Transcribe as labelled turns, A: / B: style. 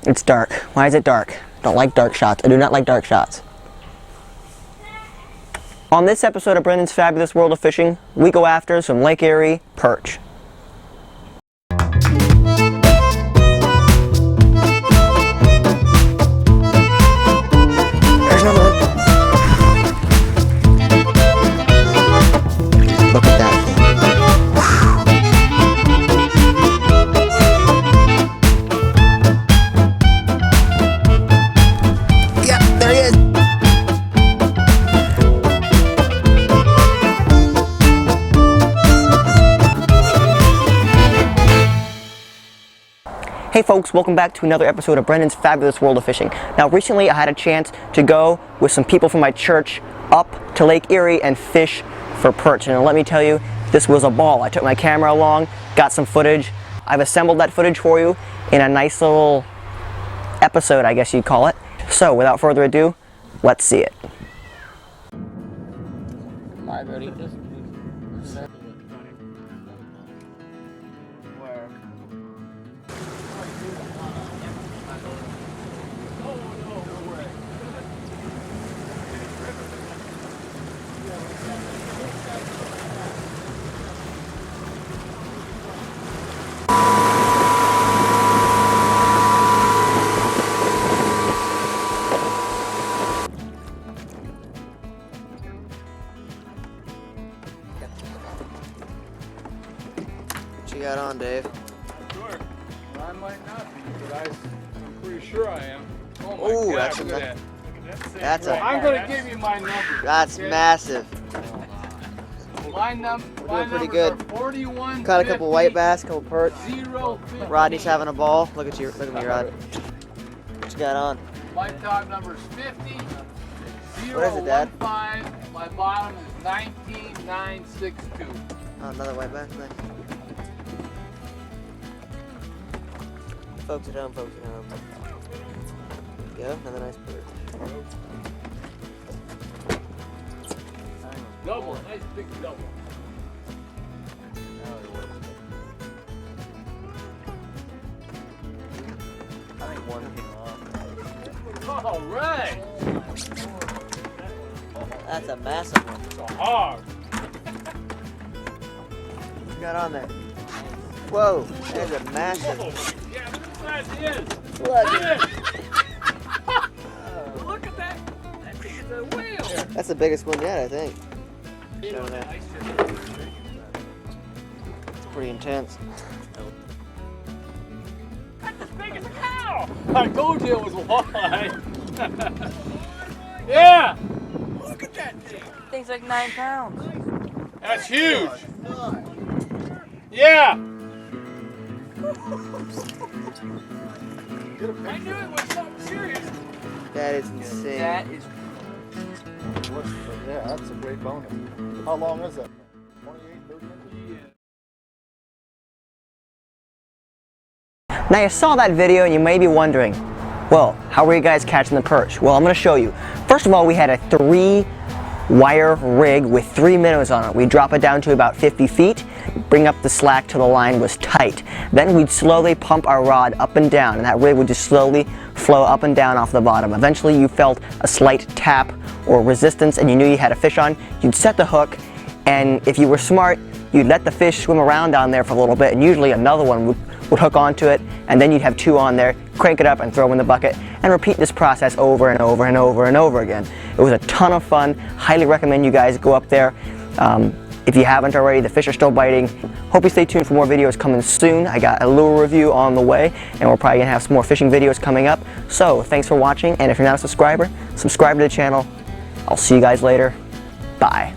A: It's dark. Why is it dark? Don't like dark shots. I do not like dark shots. On this episode of Brendan's Fabulous World of Fishing, we go after some Lake Erie perch. There's another one. Look at that thing. Yeah, there he is. Hey folks, welcome back to another episode of Brendan's Fabulous World of Fishing. Now recently I had a chance to go with some people from my church up to Lake Erie and fish for perch. And let me tell you, this was a ball. I took my camera along, got some footage. I've assembled that footage for you in a nice little episode, I guess you'd call it. So without further ado, let's see it. What you got on, Dave?
B: Sure. I might not be, but I'm pretty sure I am. Oh my
A: Ooh,
B: God,
A: that's
B: look at that.
A: That's
B: I'm going to give you my number.
A: That's
B: okay?
A: massive.
B: My number.
A: We're doing pretty good.
B: 41.
A: Caught a couple white bass, couple perch.
B: 050.
A: Rodney's having a ball. Look at you, look at me, Rod. What you got on?
B: My top number is 50.
A: What is it, Dad?
B: 015. My bottom is 19962.
A: Oh, another white bass. Nice. Folks at home, folks at home. There you go, another nice perch.
B: Double, nice big double.
A: I think one came off.
B: All right.
A: That's a massive one.
B: It's a hog.
A: What you got on there? Whoa, that's a massive.
B: Oh, yeah, look at the size he is.
A: Look.
B: Look at that. That thing is a whale.
A: That's the biggest one yet, I think.
B: It's
A: Pretty intense.
B: as big as a cow. I told you it was wide. Yeah. Look at that thing.
C: Thing's like 9 pounds.
B: That's huge. Yeah. I knew it was something serious.
A: That is insane.
C: That is.
D: Yeah, that's a great bonus. How long is that? 28, 30 inches?
A: Now you saw that video and you may be wondering, well, how were you guys catching the perch? Well, I'm going to show you. First of all, we had a 3-wire rig with 3 minnows on it. We drop it down to about 50 feet, bring up the slack till the line was tight. Then we'd slowly pump our rod up and down, and that rig would just slowly flow up and down off the bottom. Eventually you felt a slight tap or resistance and you knew you had a fish on. You'd set the hook, and if you were smart, you'd let the fish swim around down there for a little bit, and usually another one would hook onto it, and then you'd have 2 on there, crank it up and throw in the bucket, and repeat this process over and over and over and over again. It was a ton of fun. Highly recommend you guys go up there. If you haven't already, the fish are still biting. Hope you stay tuned for more videos coming soon. I got a lure review on the way, and we're probably gonna have some more fishing videos coming up. So thanks for watching, and if you're not a subscriber, subscribe to the channel. I'll see you guys later. Bye.